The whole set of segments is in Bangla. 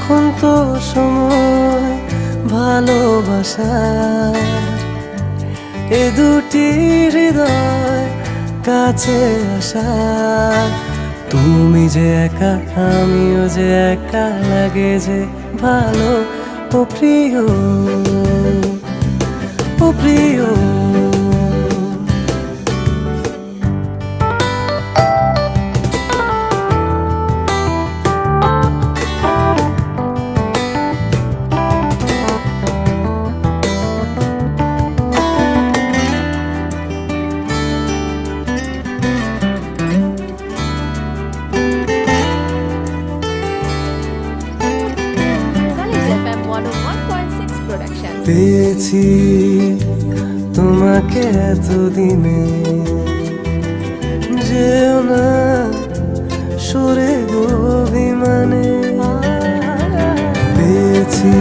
এখন তো সময় ভালোবাসার, এ দুটি হৃদয় কাছে আসা। তুমি যে একা আমিও যে একা, লাগে যে ভালো। ও প্রিয়, ও প্রিয়। College FM 101.6 production. পেয়েছি তোমাকে এতদিনে, যেও না সরে গো বিমানে। পেয়েছি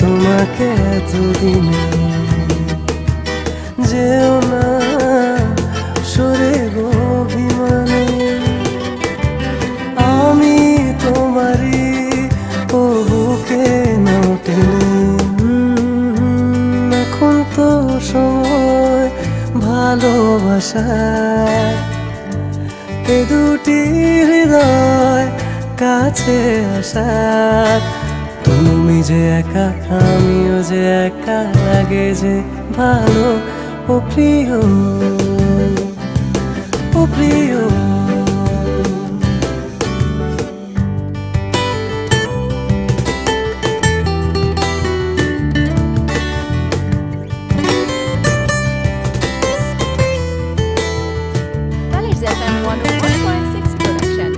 তোমাকে এতদিনে, যেও না সরে গো বিমানে। আমি তোমারই ও বুকে নাও টেনে। এখন তো সময় ভালোবাসার, এ দুটি হৃদয় কাছে আসা। তুমি যে একা আমিও যে একা, লাগে যে ভালো। ও প্রিয়, ও প্রিয়। College FM 101.6 production.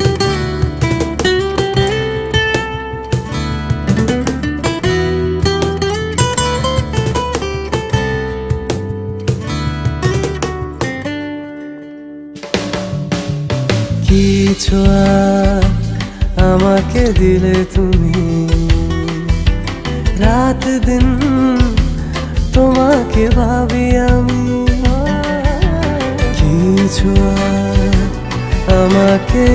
কিছু আর আমাকে দিলে তুমি, রাত দিন তোমাকে ভাবি আমি। কিছু আর আমাকে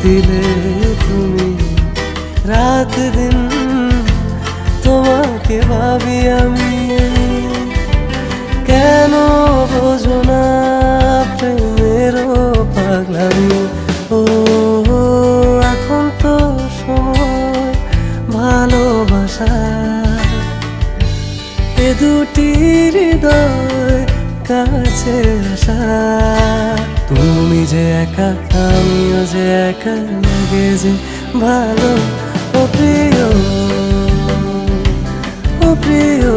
দিলে তুমি, রাত দিন তোমাকে ভাবি আমি। কেন বোঝো না প্রেমেরও পাগলামি। ও এখন তো সময় ভালোবাসার, এ দুটি হৃদয় কাছে আসা। তুমি যে একা আমিও যে একা, লাগে যে ভালো। ও প্রিয়, ও প্রিয়।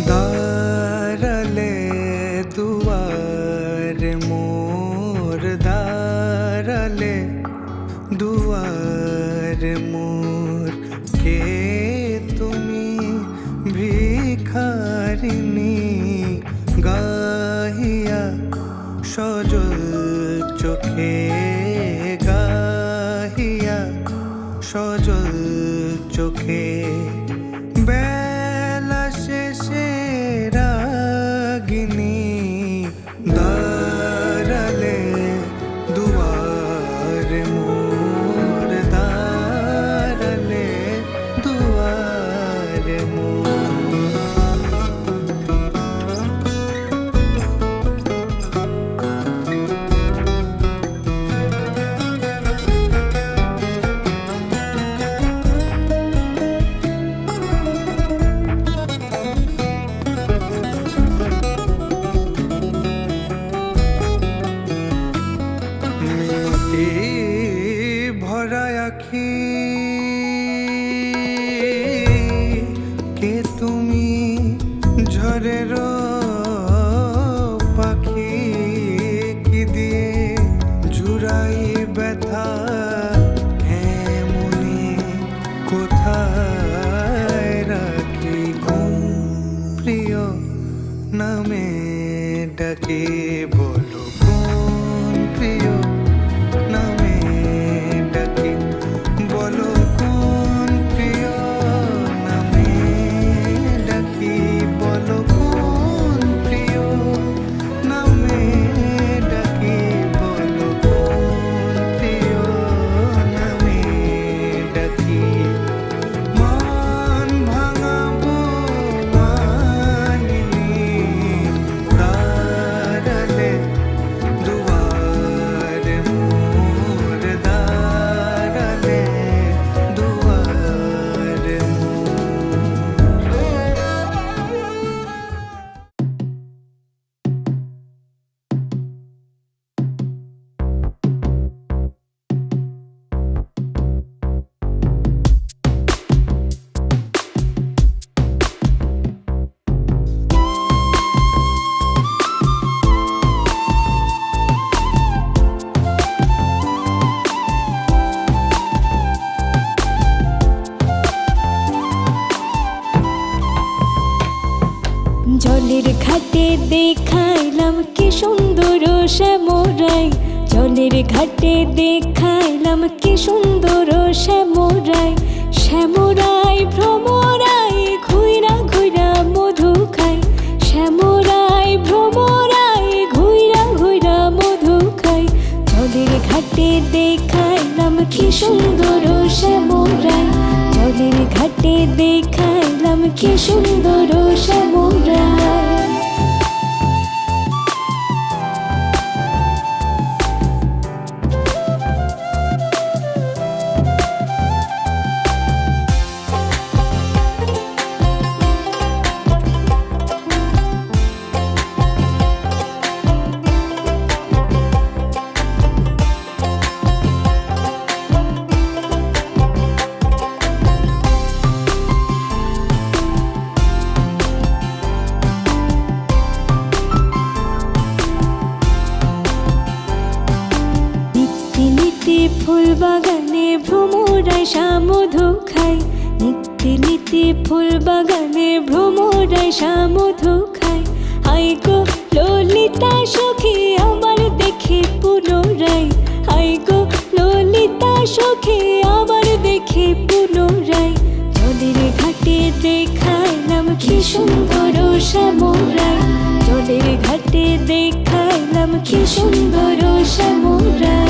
দাঁড়ালে দুয়ারে মোর, দাঁড়ালে দুয়ারে মোর। কে তুমি ভিখারিণী, গাহিয়া সজল চোখে, গাহিয়া সজল চোখে। বেলা শেষে রাগিনী, দাঁড়ালে দুয়ারে মোর, দাঁড়ালে দুয়ারে মোর। ভরা আখি, কে তুমি ঝড়ের পাখি। কি দিয়ে জুড়াই ব্যথা এমনি, কোথায় রাখি ঘুম। প্রিয় নামে ডাকে, বলো কোন জলের ঘাটে দেখাইলাম কি সুন্দর শ্যামরাই, জলের ঘাটে দেখাইলাম কি সুন্দর শ্যামরাই। শ্যামরাই ভ্রমরাই ঘুইরা ঘুইরা মধু খাই, শ্যামরাই ভ্রমরাই ঘুইরা ঘুইরা মধু খাই। জলের ঘাটে দেখাইলাম কি সুন্দর শ্যামরাই, জলের ঘাটে দেখাইলাম কি সুন্দর শ্যামরাই। ফুল বাগানে ভ্রমরাই মধু খাই, নিত্যি নিত্যি ফুল বাগানে ভ্রমরাই মধু খাই। হাই গো ললিতা সখী আমার দেখে পুনরাই, হাই গো ললিতা সখী আমার দেখে পুনরাই। জলের ঘাটে দেখাইলাম কি সুন্দর শ্যামরাই, জলের ঘাটে দেখাইলাম কি সুন্দর শ্যামরাই।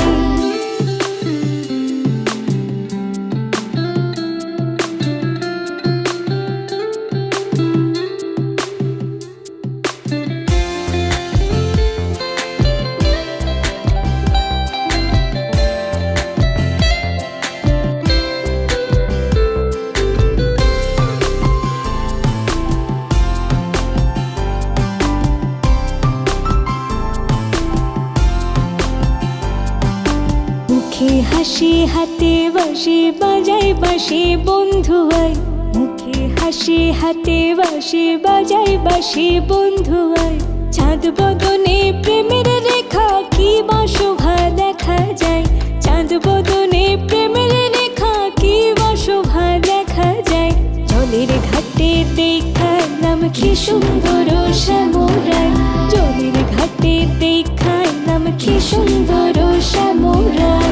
মুখে হাসি হাতে বাঁশি বাজাই বাঁশি বন্ধু আয়, মুখে হাসি হাতে বাঁশি বাজাই বাঁশি বন্ধু আয়। চাঁদ বদনে প্রেমের রেখা কি বা শোভা দেখা যায়, চাঁদ বদনে প্রেমের রেখা কি বা শোভা দেখা যায়। জলের ঘাটে দেখাইলাম কি সুন্দর শ্যামরাই, জলের ঘাটে দেখাইলাম কি সুন্দর শ্যামরাই।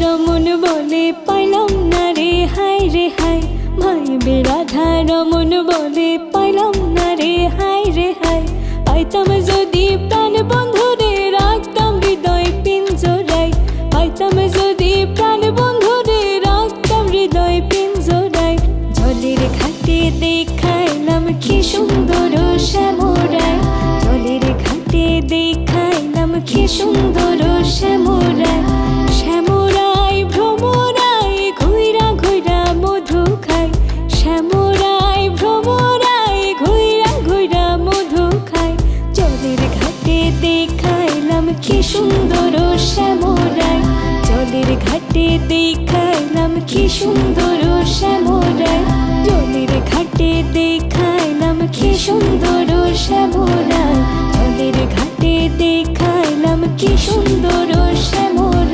রমন বলে পাইলাম না রে হাই রে হাই, ভাই বেড়াধা রমন বলে পাইলাম না রে হাই রে হাই। পাইতাম যদি প্রাণ বন্ধুরে রাখতাম হৃদয় পিঞ্জরাই, পাইতাম যদি প্রাণ বন্ধুরে রাখতাম হৃদয় পিঞ্জরাই। জলের ঘাটে দেখাইলাম কি সুন্দর শ্যামরাই, জলের ঘাটে দেখাইলাম কি সুন্দর শ্যামরাই। শ্যামরাই ভ্রমরাই ঘুইরা ঘুইরা মধু খাই, শ্যামরাই ভ্রমরাই ঘুইরা ঘুইরা মধু খাই। জলের ঘাটে দেখাইলাম কি সুন্দর শ্যামরাই, জলের ঘাটে দেখাইলাম কি সুন্দর শ্যামরাই, জলের ঘাটে দেখাইলাম কি সুন্দর শ্যামরাই, জলের ঘাটে দেখাইলাম কি সুন্দর শ্যামরাই।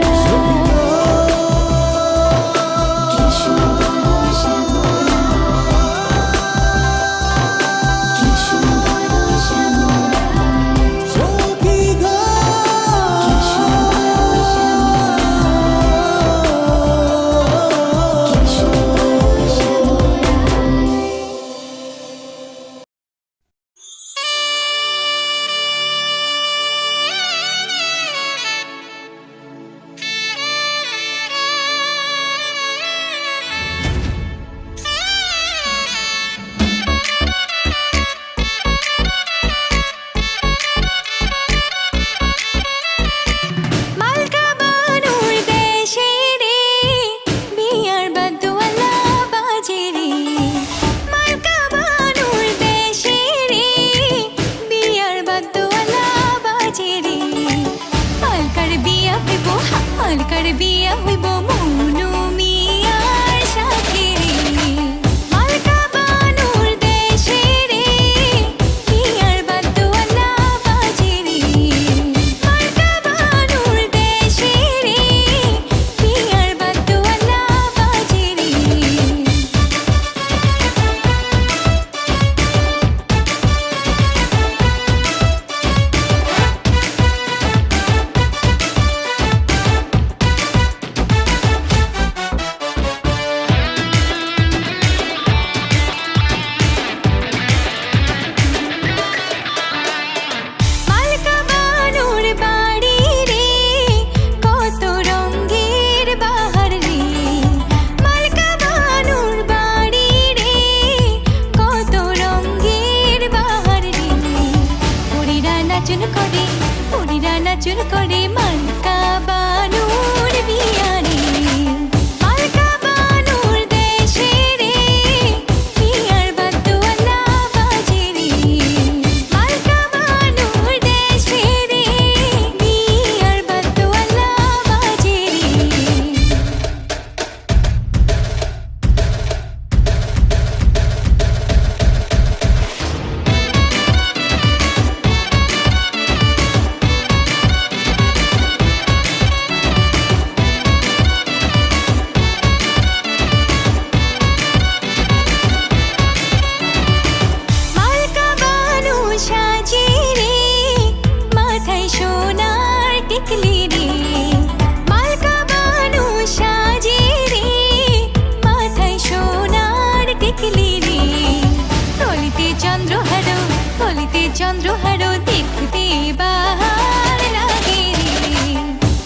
চন্দ্রহারও দেখতে বাহার লাগে রে।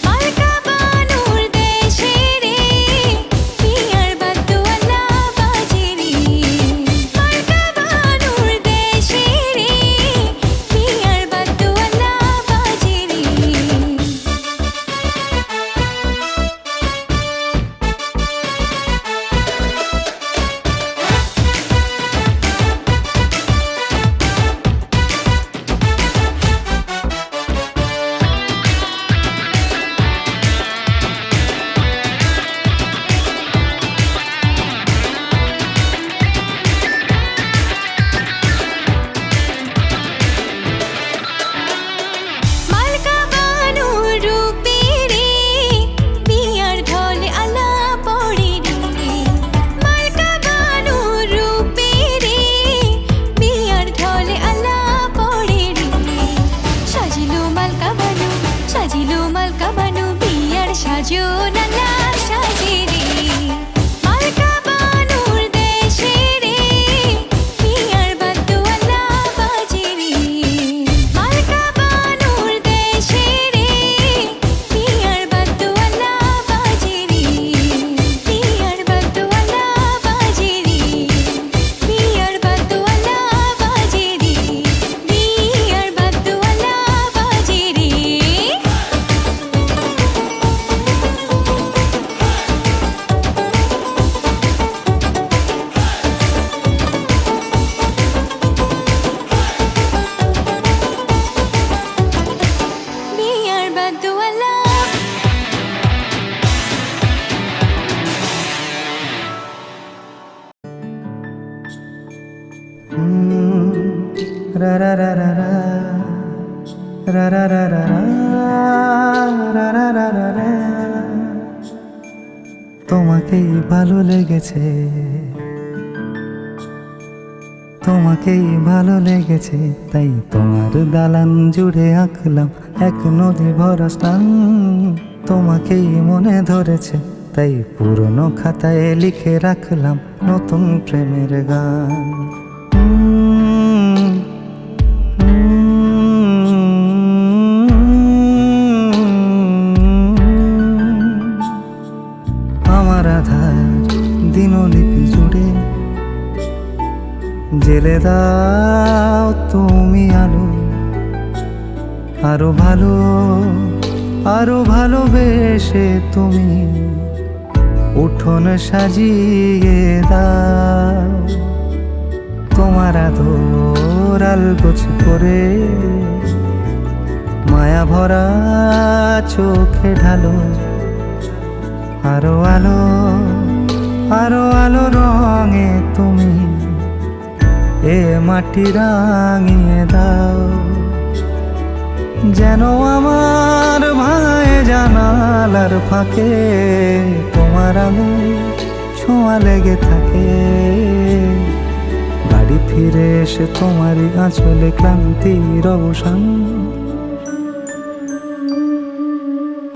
মালকা বানুর দেশে রে, বিয়ার বাদ্যওয়ালা বাজে রে। মালকা বানুর দেশে রে, বিয়ার বাদ্যওয়ালা বাজে রে। মালকা বানুর রূপে রে, বিয়ার ঢলে আলা পড়ে রে। মালকা বানুর রূপে রে, বিয়ার ঢলে আলা পড়ে রে। সাজিলো মালকা বানু, সাজিলো মালকা বানু, বিয়ার সাজনালা সাজে রে। মালকা বানুর দেশে রে, বিয়ার বাদ্যওয়ালা বাজে রে। মালকা বানুর দেশে রে, বিয়ার বাদ্যওয়ালা বাজে রে। বিয়ার বাদ্যওয়ালা বাজে রে। বিয়ার বাদ্যওয়ালা বাজে রে। বিয়ার বাদ্যওয়ালা বাজে রে। বিয়ার বাদ্যওয়ালা রা রা রা রা রা রা রা রা রা রা রা রা রা রা। তোমাকেই ভালো লেগেছে, তোমাকেই ভালো লেগেছে, তাই তোমার দালান জুড়ে আঁকলাম এক নদী ভরা স্থান। তোমাকেই মনে ধরেছে, তাই পুরনো খাতায় লিখে রাখলাম নতুন প্রেমের গান। আমার আধার দিনলিপি জুড়ে জেলে দাও তুমি আলো, আরো ভালো, আরো ভালোবেসে তুমি উঠোন সাজিয়ে দাও। তোমার আদর আলগোছ করে মায়া ভরা চোখে ঢালো, আরো আলো, আরো আলো রঙে তুমি এ মাটি রাঙিয়ে দাও। যেন আমার ভাই জানালার ফাঁকে তোমার আলো ছোঁয়া লেগে থাকে। বাড়ি ফিরে এসে তোমারই আঁচলে ক্লান্তির অবসান।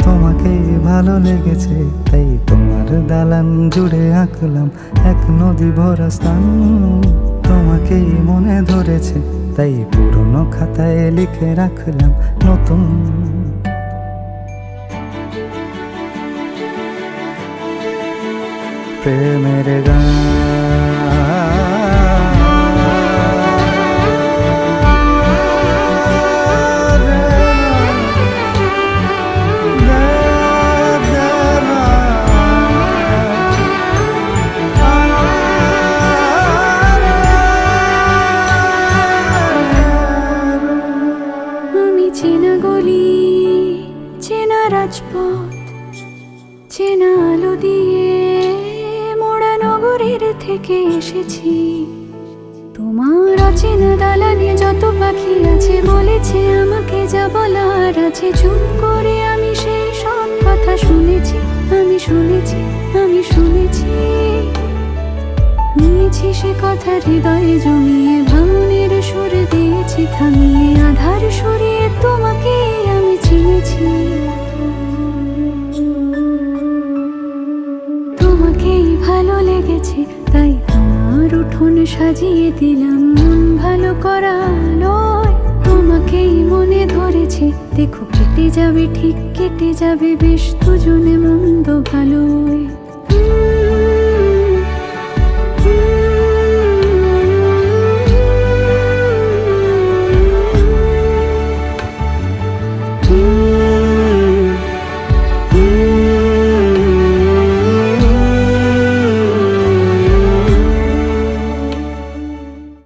তোমাকেই ভালো লেগেছে, তাই তোমার দালান জুড়ে আঁকলাম এক নদী ভরা স্থান। তোমাকেই মনে ধরেছে, তাই পুরনো খাতায় লিখে রাখলাম নতুন প্রেমের গান। আমি চেনা গলি, চেনা রাজপথ, চেনা আলো দিয়ে মোড়া নগরীর থেকে এসেছি। তোমার অচেনা দালানে যত পাখি আছে বলেছে আমাকে যা বলার আছে। চুপ করে আমি সেই সব কথা শুনেছি, আমি শুনেছি, আমি শুনেছি। নিয়েছি সে কথা হৃদয়ে জমিয়ে, ভাঙনের সুর দিয়েছি থামিয়ে। আধার সরিয়ে তোমাকে আমি চিনেছি। তোমাকেই ভালো লেগেছে, তাই তোমার উঠোন সাজিয়ে দিলাম মন ভালো করা আলোয়। তোমাকেই মনে ধরেছে, দেখো কেটে যাবে, ঠিক কেটে যাবে বেশ দুজনে মন্দ ভালোই।